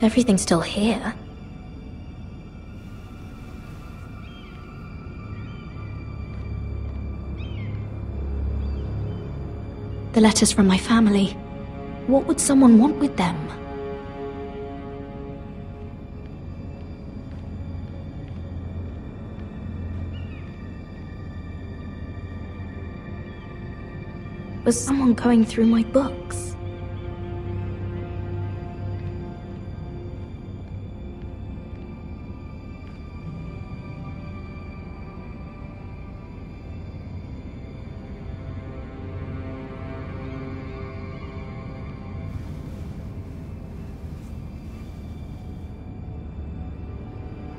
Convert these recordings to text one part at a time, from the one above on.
everything still here? The letters from my family. What would someone want with them? Was someone going through my books?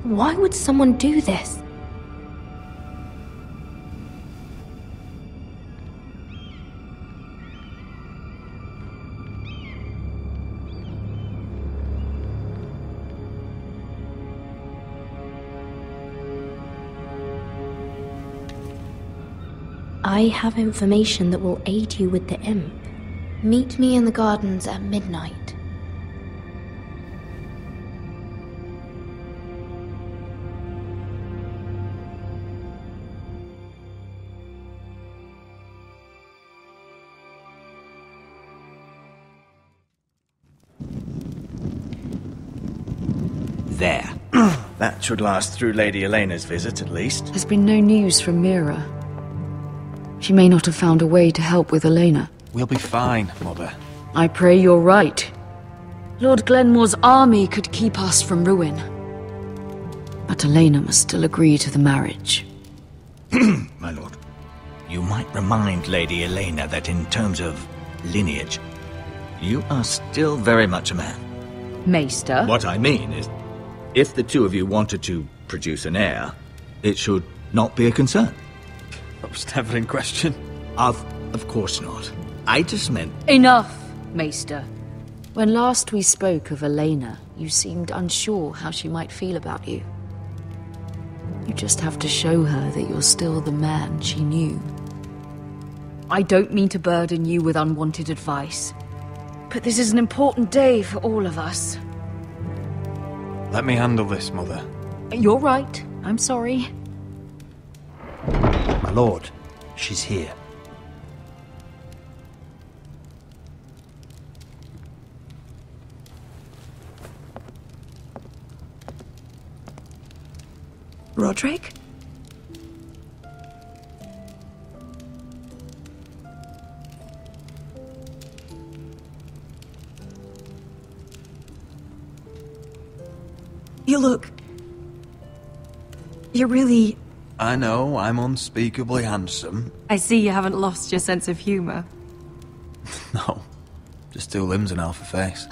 Why would someone do this? I have information that will aid you with the imp. Meet me in the gardens at midnight. There. That should last through Lady Elena's visit, at least. There's been no news from Mera. She may not have found a way to help with Elena. We'll be fine, Mother. I pray you're right. Lord Glenmore's army could keep us from ruin. But Elena must still agree to the marriage. My lord, you might remind Lady Elena that in terms of lineage, you are still very much a man. Maester? What I mean is, if the two of you wanted to produce an heir, it should not be a concern. That was never in question. Of course not. I just meant... Enough, Maester. When last we spoke of Elena, you seemed unsure how she might feel about you. You just have to show her that you're still the man she knew. I don't mean to burden you with unwanted advice, but this is an important day for all of us. Let me handle this, Mother. You're right. I'm sorry. My lord, she's here. Rodrik? You look... You're really... I know, I'm unspeakably handsome. I see you haven't lost your sense of humor. No, just two limbs and half a face.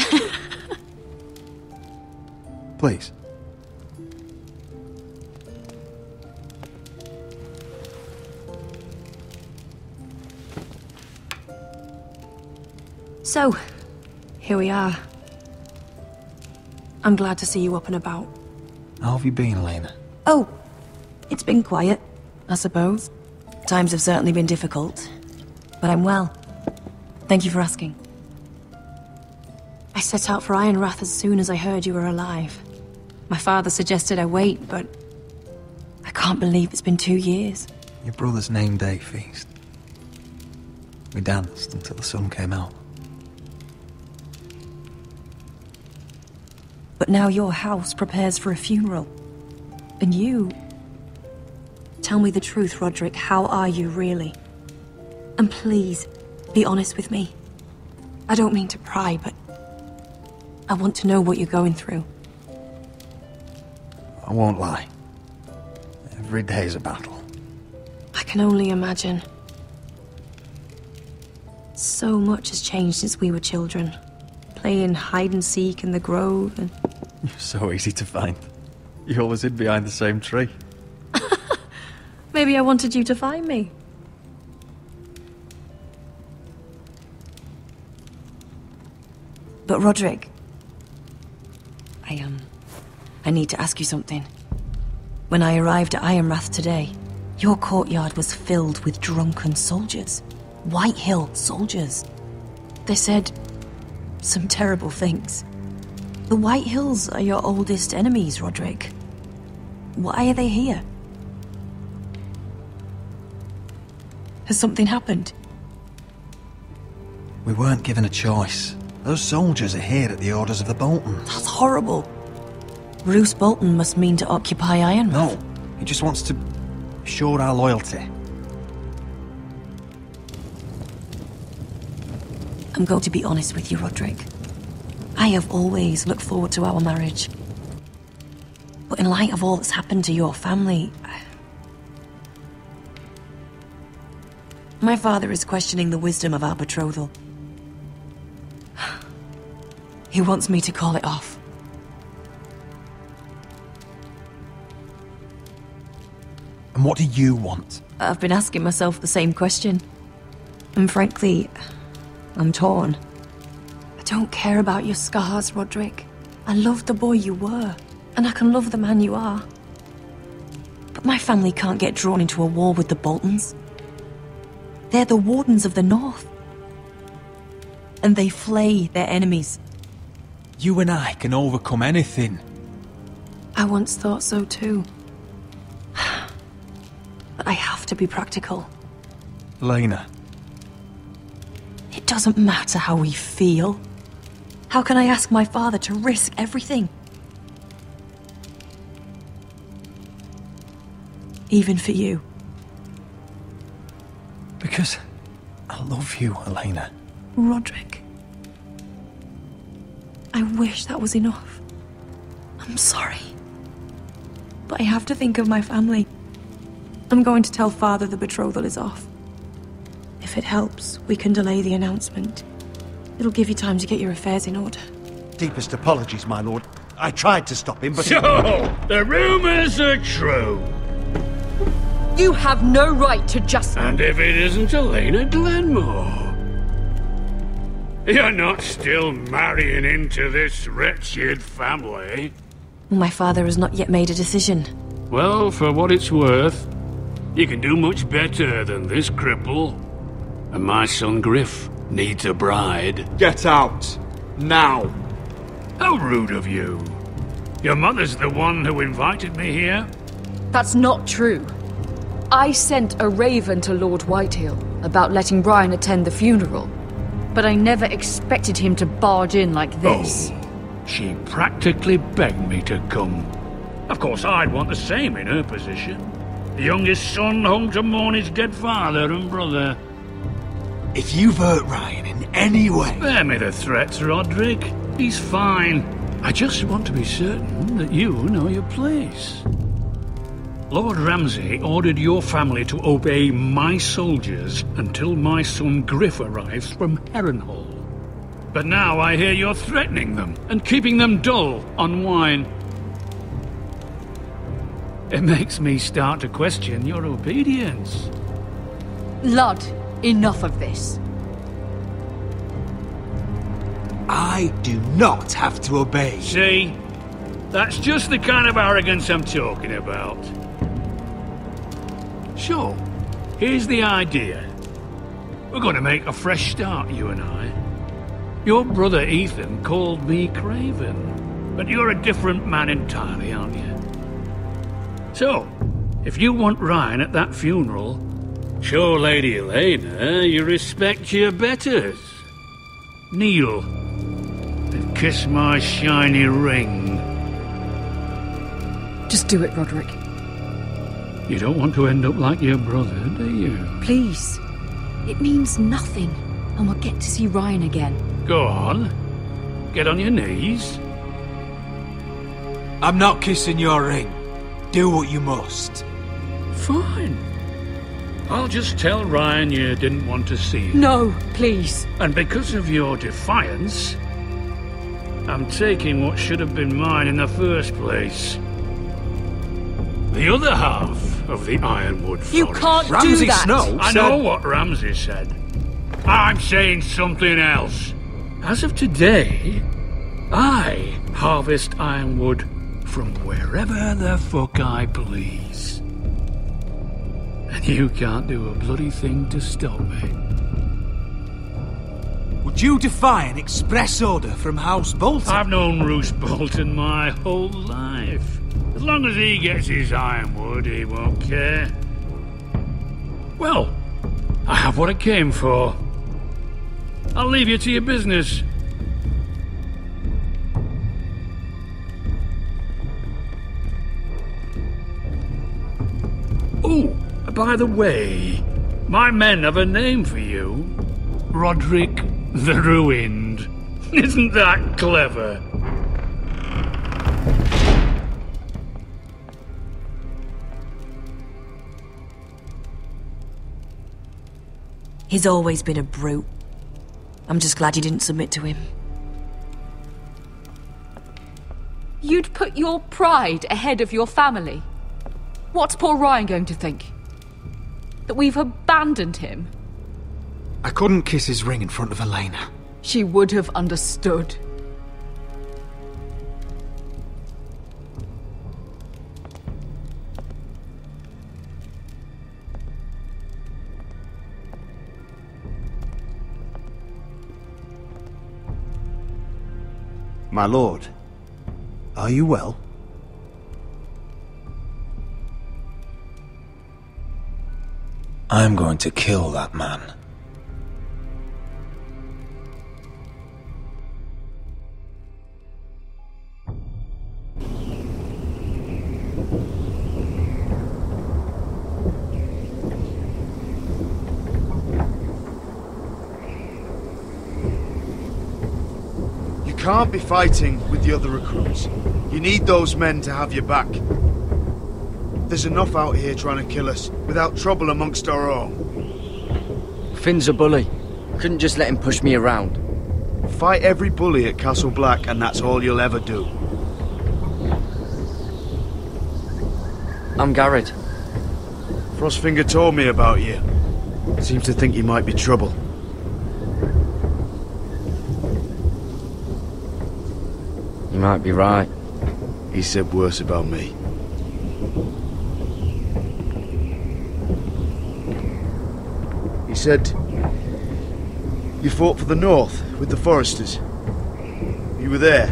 Please. So, here we are. I'm glad to see you up and about. How have you been, Elena? Oh, it's been quiet, I suppose. Times have certainly been difficult, but I'm well. Thank you for asking. I set out for Ironrath as soon as I heard you were alive. My father suggested I wait, but I can't believe it's been 2 years. Your brother's name day feast. We danced until the sun came out. But now your house prepares for a funeral. And you... Tell me the truth, Rodrik. How are you, really? And please, be honest with me. I don't mean to pry, but... I want to know what you're going through. I won't lie. Every day's a battle. I can only imagine. So much has changed since we were children. Playing hide-and-seek in the grove and... You're so easy to find. You always hid behind the same tree. Maybe I wanted you to find me. But Rodrik... I need to ask you something. When I arrived at Ironrath today, your courtyard was filled with drunken soldiers. Whitehills soldiers. They said some terrible things. The Whitehills are your oldest enemies, Rodrik. Why are they here? Has something happened? We weren't given a choice. Those soldiers are here at the orders of the Boltons. That's horrible. Roose Bolton must mean to occupy Ironrath. No, he just wants to assure our loyalty. I'm going to be honest with you, Rodrik. I have always looked forward to our marriage. But in light of all that's happened to your family... My father is questioning the wisdom of our betrothal. He wants me to call it off. And what do you want? I've been asking myself the same question. And frankly, I'm torn. I don't care about your scars, Rodrik. I love the boy you were, and I can love the man you are. But my family can't get drawn into a war with the Boltons. They're the Wardens of the North. And they flay their enemies. You and I can overcome anything. I once thought so too. But I have to be practical. Elena. It doesn't matter how we feel. How can I ask my father to risk everything? Even for you. Because I love you, Elena. Rodrik. I wish that was enough. I'm sorry. But I have to think of my family. I'm going to tell Father the betrothal is off. If it helps, we can delay the announcement. It'll give you time to get your affairs in order. Deepest apologies, my lord. I tried to stop him, but... So, the rumors are true. You have no right to just... And if it isn't Elena Glenmore? You're not still marrying into this wretched family? My father has not yet made a decision. Well, for what it's worth, you can do much better than this cripple. And my son Griff needs a bride. Get out! Now! How rude of you. Your mother's the one who invited me here? That's not true. I sent a raven to Lord Whitehill about letting Brian attend the funeral. But I never expected him to barge in like this. Oh, she practically begged me to come. Of course, I'd want the same in her position. The youngest son home to mourn his dead father and brother. If you've hurt Ryan in any way... Spare me the threats, Rodrik. He's fine. I just want to be certain that you know your place. Lord Ramsay ordered your family to obey my soldiers until my son Griff arrives from Harrenhal. But now I hear you're threatening them and keeping them dull on wine. It makes me start to question your obedience. Lud, enough of this. I do not have to obey. See? That's just the kind of arrogance I'm talking about. So, here's the idea. We're going to make a fresh start, you and I. Your brother Ethan called me Craven, but you're a different man entirely, aren't you? So, if you want Ryan at that funeral, show Lady Elena you respect your betters. Kneel and kiss my shiny ring. Just do it, Rodrik. You don't want to end up like your brother, do you? Please. It means nothing, and we'll get to see Ryan again. Go on. Get on your knees. I'm not kissing your ring. Do what you must. Fine. I'll just tell Ryan you didn't want to see him. No, please. And because of your defiance, I'm taking what should have been mine in the first place. The other half of the Ironwood Forest. You can't Ramsay do that. Snow I said... know what Ramsay said. I'm saying something else. As of today, I harvest ironwood from wherever the fuck I please. And you can't do a bloody thing to stop me. Would Do you defy an express order from House Bolton? I've known Roose Bolton my whole life. As long as he gets his ironwood, he won't care. Well, I have what I came for. I'll leave you to your business. Oh, by the way, my men have a name for you. Rodrik the Ruined. Isn't that clever? He's always been a brute. I'm just glad you didn't submit to him. You'd put your pride ahead of your family? What's poor Ryan going to think? That we've abandoned him? I couldn't kiss his ring in front of Elena. She would have understood. My lord, are you well? I'm going to kill that man. You can't be fighting with the other recruits. You need those men to have your back. There's enough out here trying to kill us, without trouble amongst our own. Finn's a bully. Couldn't just let him push me around. Fight every bully at Castle Black, and that's all you'll ever do. I'm Garrett. Frostfinger told me about you. Seems to think you might be trouble. You might be right. He said worse about me. He said you fought for the North with the Foresters. You were there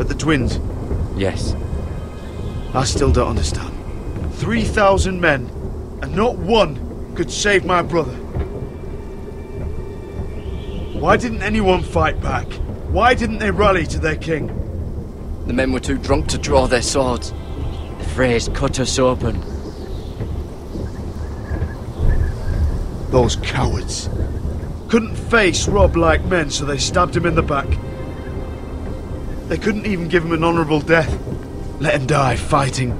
at the Twins. Yes. I still don't understand. 3,000 men, and not one could save my brother. Why didn't anyone fight back? Why didn't they rally to their king? The men were too drunk to draw their swords. The Freys cut us open. Those cowards. Couldn't face Rob like men, so they stabbed him in the back. They couldn't even give him an honourable death. Let him die fighting.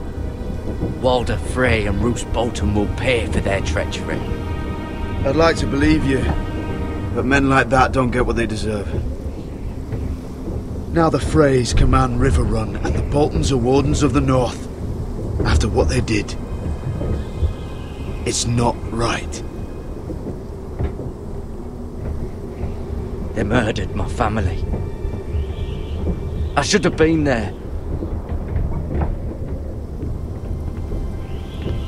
Walder Frey and Roose Bolton will pay for their treachery. I'd like to believe you, but men like that don't get what they deserve. Now the Freys command River Run, and the Boltons are Wardens of the North. After what they did. It's not right. They murdered my family. I should have been there.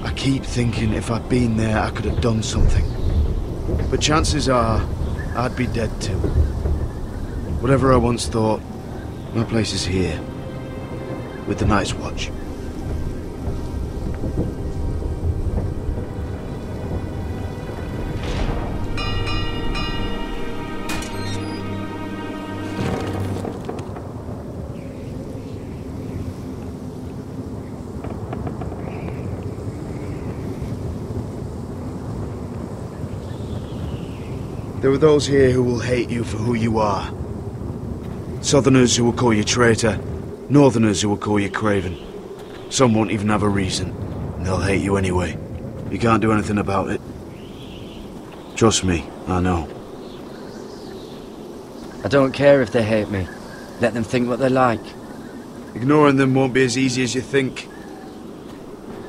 I keep thinking if I'd been there, I could have done something. But chances are, I'd be dead too. Whatever I once thought, my place is here. With the Night's Watch. There are those here who will hate you for who you are. Southerners who will call you traitor, Northerners who will call you craven. Some won't even have a reason, and they'll hate you anyway. You can't do anything about it. Trust me, I know. I don't care if they hate me. Let them think what they like. Ignoring them won't be as easy as you think.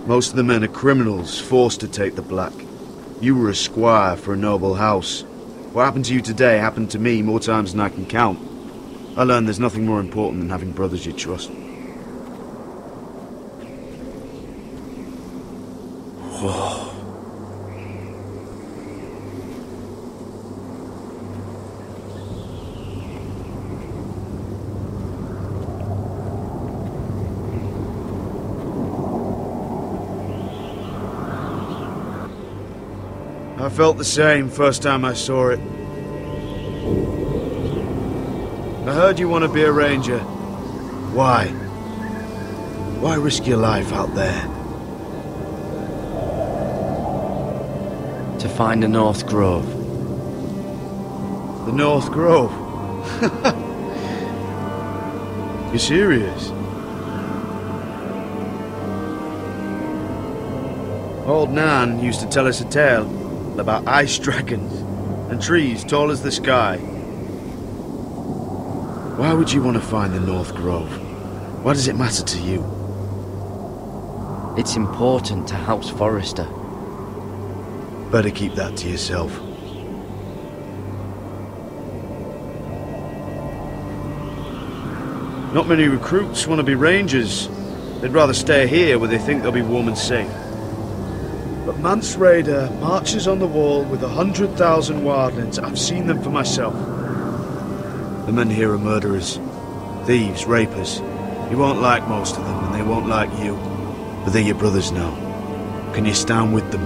Most of the men are criminals, forced to take the black. You were a squire for a noble house. What happened to you today happened to me more times than I can count. I learned there's nothing more important than having brothers you trust. I felt the same first time I saw it. I heard you want to be a ranger. Why? Why risk your life out there? To find the North Grove. The North Grove? You serious? Old Nan used to tell us a tale about ice dragons and trees tall as the sky. Why would you want to find the North Grove? Why does it matter to you? It's important to House Forrester. Better keep that to yourself. Not many recruits want to be rangers. They'd rather stay here where they think they'll be warm and safe. But Mance Raider marches on the wall with 100,000 wildlings. I've seen them for myself. The men here are murderers, thieves, rapers. You won't like most of them, and they won't like you. But they're your brothers now. Can you stand with them?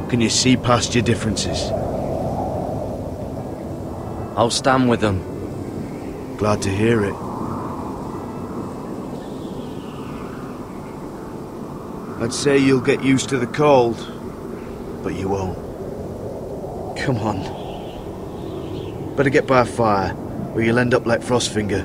Can you see past your differences? I'll stand with them. Glad to hear it. I'd say you'll get used to the cold, but you won't. Come on. Better get by a fire, or you'll end up like Frostfinger.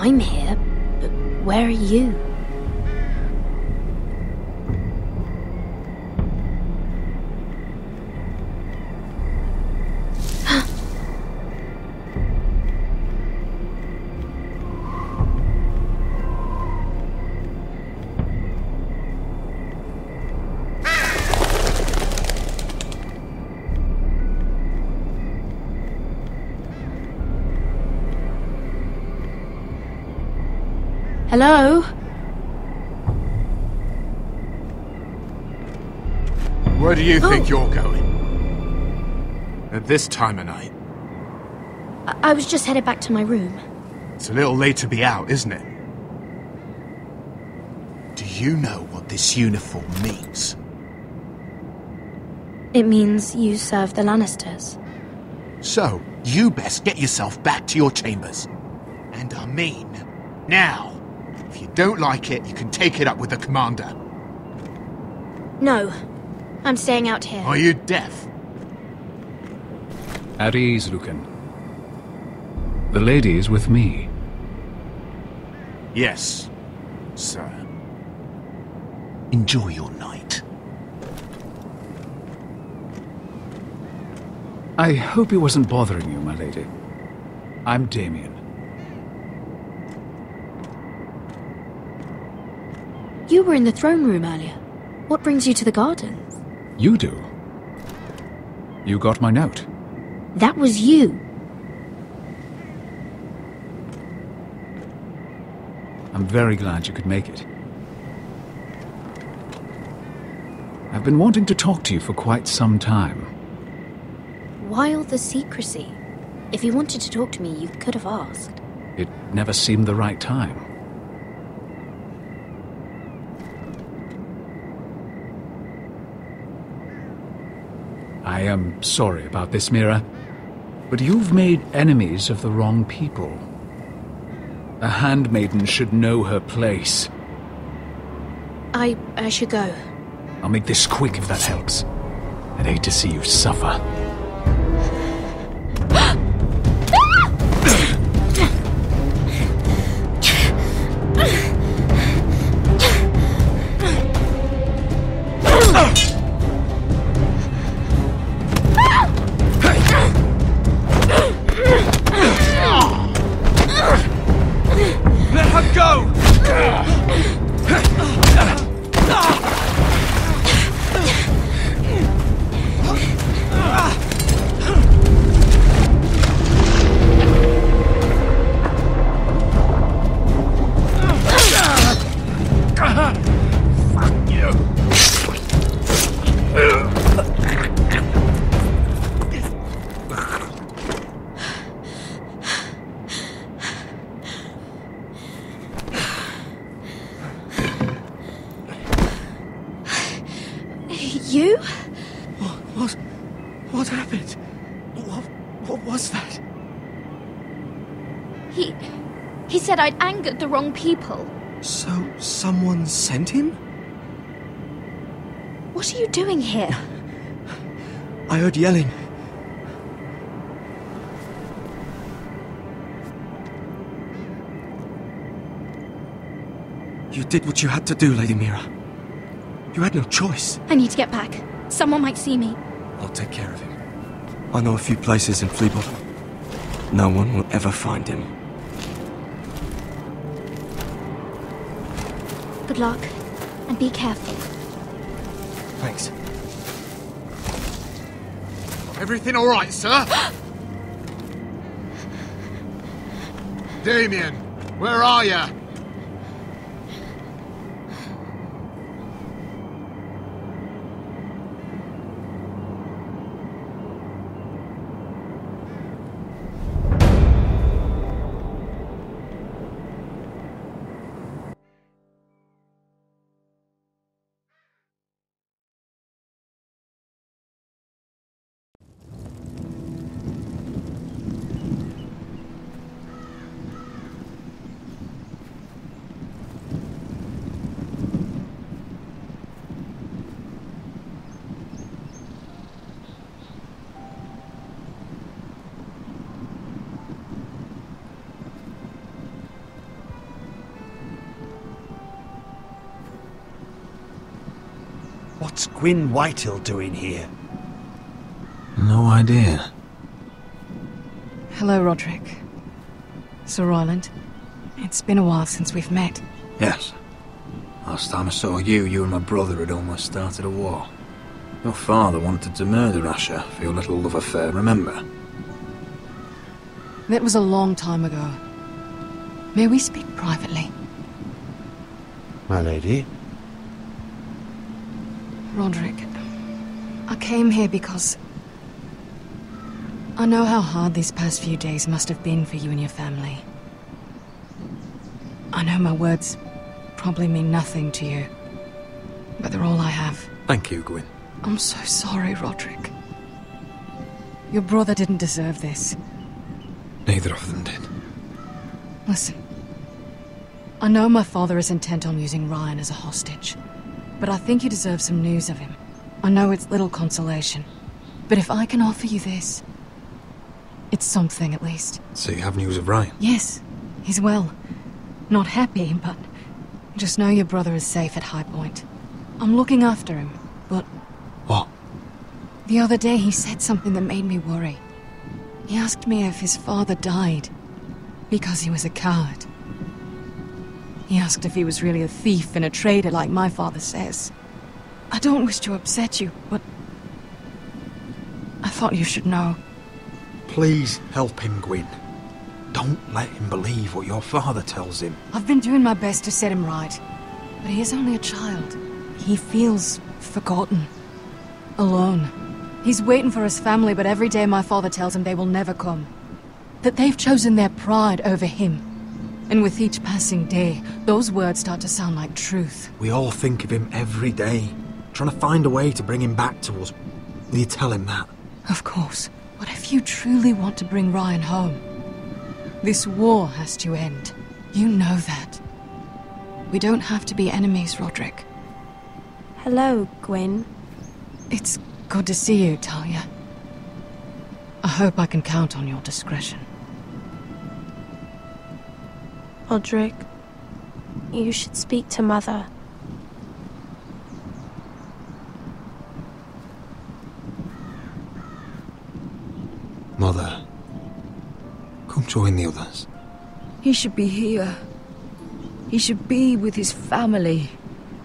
I'm here, but where are you? Hello? Where do you think you're going? At this time of night? I was just headed back to my room. It's a little late to be out, isn't it? Do you know what this uniform means? It means you serve the Lannisters. So, you best get yourself back to your chambers. And I mean, now. If you don't like it, you can take it up with the commander. No. I'm staying out here. Are you deaf? At ease, Lucan. The lady is with me. Yes, sir. Enjoy your night. I hope he wasn't bothering you, my lady. I'm Damien. You were in the throne room earlier. What brings you to the gardens? You do. You got my note. That was you. I'm very glad you could make it. I've been wanting to talk to you for quite some time. Why all the secrecy? If you wanted to talk to me, you could have asked. It never seemed the right time. I am sorry about this, Mera, but you've made enemies of the wrong people. A handmaiden should know her place. I should go. I'll make this quick if that helps. I'd hate to see you suffer. Let her go! You? What happened? What was that? He said I'd angered the wrong people. So, someone sent him? What are you doing here? I heard yelling. You did what you had to do, Lady Mera. You had no choice. I need to get back. Someone might see me. I'll take care of it. I know a few places in Fleabottom. No one will ever find him. Good luck, and be careful. Thanks. Everything all right, sir? Damien, where are you? What's Gwyn Whitehill doing here? No idea. Hello, Rodrik. Sir Royland. It's been a while since we've met. Yes. Last time I saw you and my brother had almost started a war. Your father wanted to murder Asher for your little love affair, remember? That was a long time ago. May we speak privately? My lady? Rodrik, I came here because I know how hard these past few days must have been for you and your family. I know my words probably mean nothing to you, but they're all I have. Thank you, Gwyn. I'm so sorry, Rodrik. Your brother didn't deserve this. Neither of them did. Listen, I know my father is intent on using Ryan as a hostage, but I think you deserve some news of him. I know it's little consolation, but if I can offer you this, it's something at least. So you have news of Ryan? Yes, he's well. Not happy, but just know your brother is safe at High Point. I'm looking after him, but... What? The other day he said something that made me worry. He asked me if his father died because he was a coward. He asked if he was really a thief and a traitor like my father says. I don't wish to upset you, but I thought you should know. Please help him, Gwyn. Don't let him believe what your father tells him. I've been doing my best to set him right, but he is only a child. He feels forgotten, alone. He's waiting for his family, but every day my father tells him they will never come. That they've chosen their pride over him. And with each passing day, those words start to sound like truth. We all think of him every day, trying to find a way to bring him back to us. Will you tell him that? Of course. But if you truly want to bring Ryan home, this war has to end. You know that. We don't have to be enemies, Rodrik. Hello, Gwyn. It's good to see you, Talia. I hope I can count on your discretion. Rodrik, you should speak to Mother. Mother, come join the others. He should be here. He should be with his family.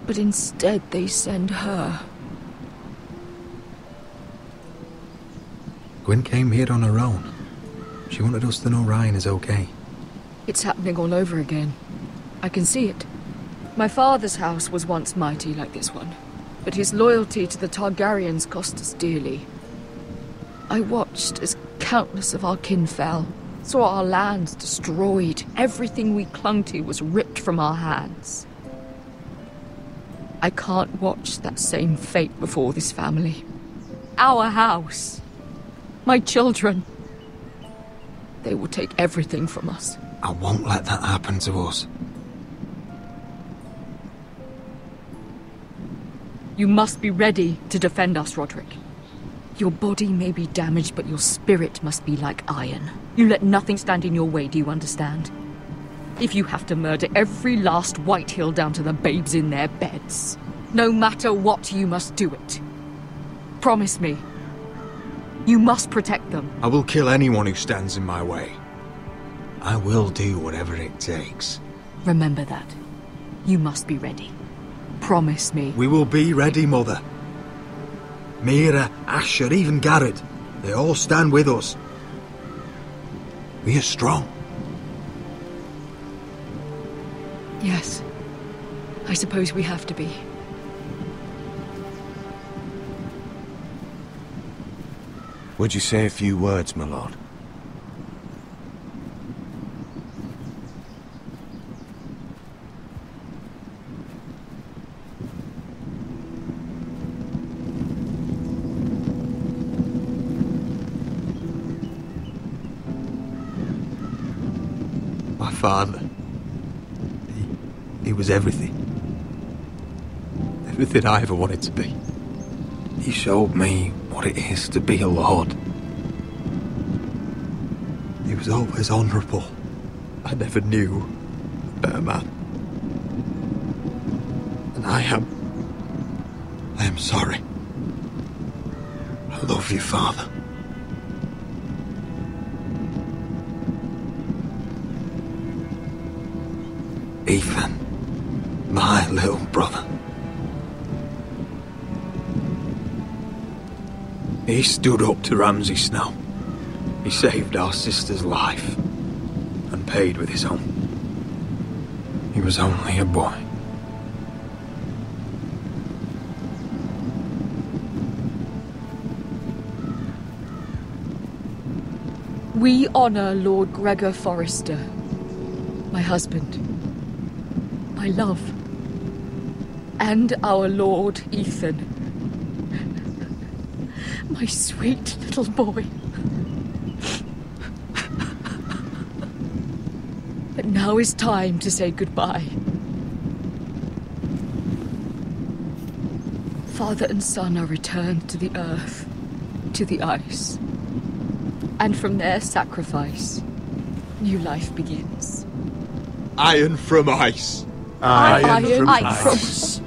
But instead they send her. Gwyn came here on her own. She wanted us to know Ryan is okay. It's happening all over again. I can see it. My father's house was once mighty like this one, but his loyalty to the Targaryens cost us dearly. I watched as countless of our kin fell, saw our lands destroyed, everything we clung to was ripped from our hands. I can't watch that same fate before this family. Our house. My children. They will take everything from us. I won't let that happen to us. You must be ready to defend us, Rodrik. Your body may be damaged, but your spirit must be like iron. You let nothing stand in your way, do you understand? If you have to murder every last Whitehill down to the babes in their beds, no matter what, you must do it. Promise me. You must protect them. I will kill anyone who stands in my way. I will do whatever it takes. Remember that. You must be ready. Promise me. We will be ready, Mother. Mera, Asher, even Garrett. They all stand with us. We are strong. Yes. I suppose we have to be. Would you say a few words, my lord? My father. He was everything. Everything I ever wanted to be. He showed me what it is to be a lord. He was always honourable. I never knew a better man. And I am sorry. I love you, Father. Ethan, my little brother. He stood up to Ramsay Snow. He saved our sister's life and paid with his own. He was only a boy. We honor Lord Gregor Forrester, my husband, my love, and our Lord Ethan, my sweet little boy. But now is time to say goodbye. Father and son are returned to the earth, to the ice. And from their sacrifice, new life begins. Iron from ice. Iron from ice.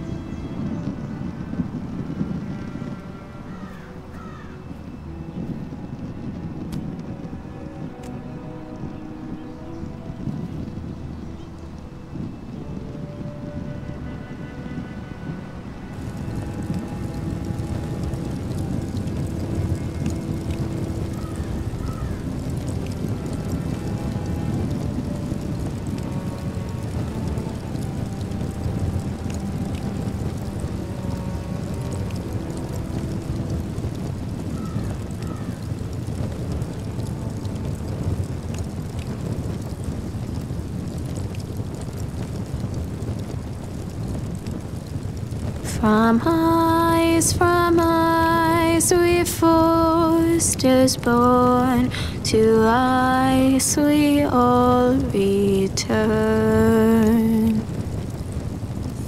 From ice we Forsters born, to ice we all return.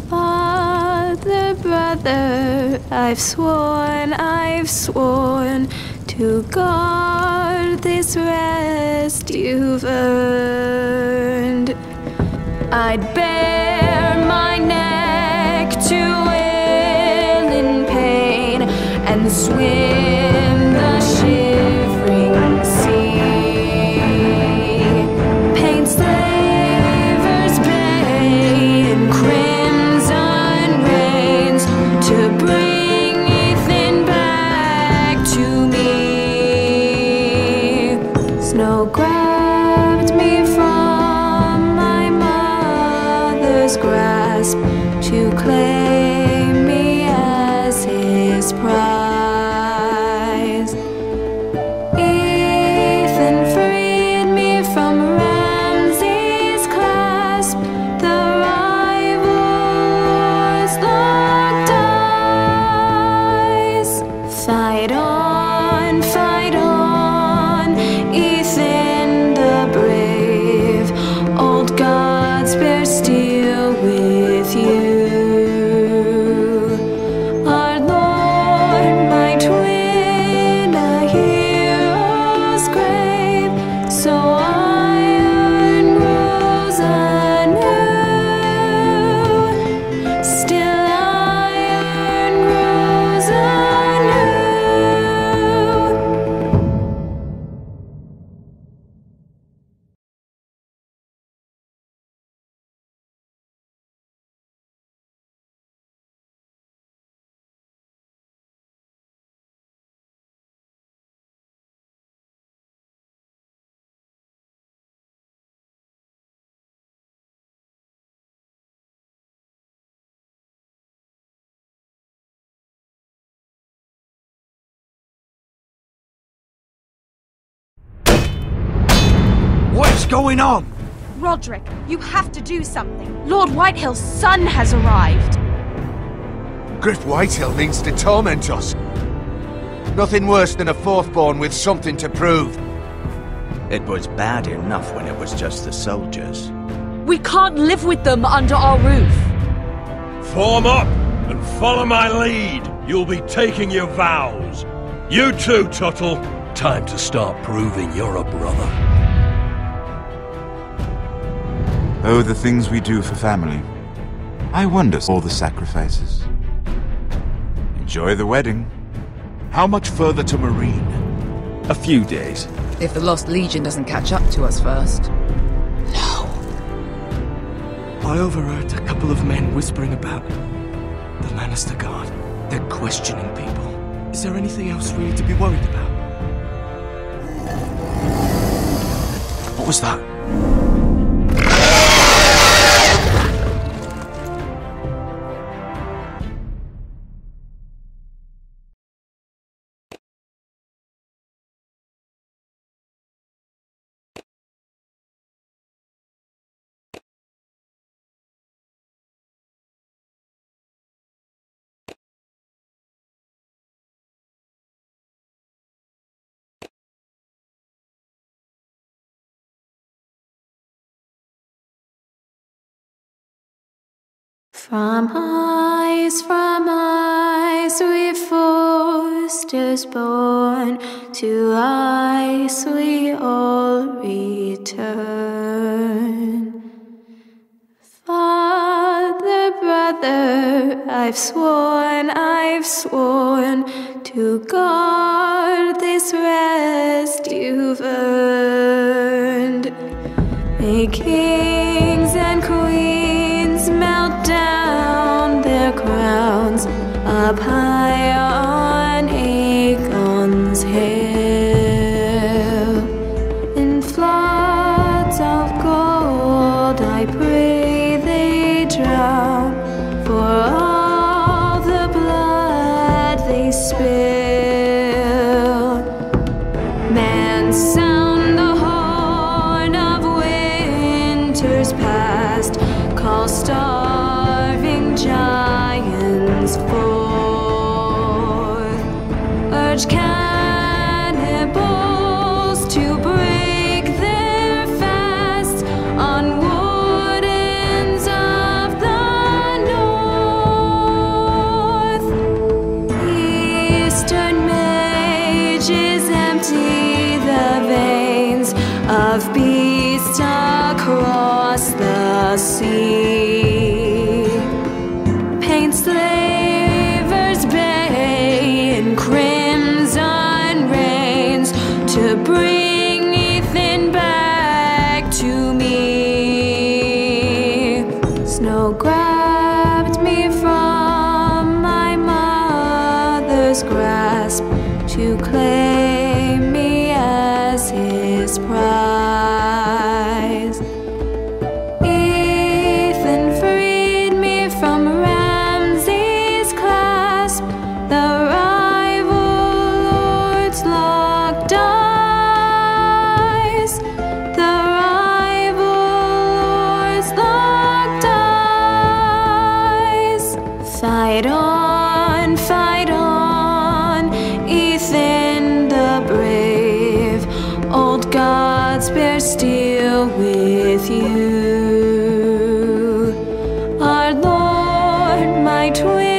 Father, brother, I've sworn to guard this rest you've earned. I'd bare my neck to and swim the shivering sea. Paint Slaver's Bay in crimson rains to bring Ethan back to me. Snow grabbed me from my mother's grasp to claim me as his prize. Lost. going on? Rodrik, you have to do something. Lord Whitehill's son has arrived. Griff Whitehill means to torment us. Nothing worse than a fourth-born with something to prove. It was bad enough when it was just the soldiers. We can't live with them under our roof. Form up and follow my lead. You'll be taking your vows. You too, Tuttle. Time to start proving you're a brother. Oh, the things we do for family. I wonder all the sacrifices. Enjoy the wedding. How much further to Marine? A few days. If the Lost Legion doesn't catch up to us first. I overheard a couple of men whispering about the Lannister Guard. They're questioning people. Is there anything else we need to be worried about? What was that? From ice we foresters born, to ice we all return. Father, brother, I've sworn to guard this rest you've earned. May kings and queens melt down their crowns up high on Aegon's hill. In floods of gold I pray they drown, for all the blood they spill. Man, sound the horn of winter's past, call starving giants forth, urge cannibals to break their fast on wardens of the north. Eastern mages empty the veins of beasts across the sea. Paint slavers bay in crimson rains to bring Ethan back to me. Snow grabbed me from my mother's grasp to claim me as his prize. Ethan freed me from Ramsay's clasp, the rival lord's locked eyes, the rival lord's locked eyes. Fight on, Ethan the brave, old gods bear steel with you. Our Lord, my twin.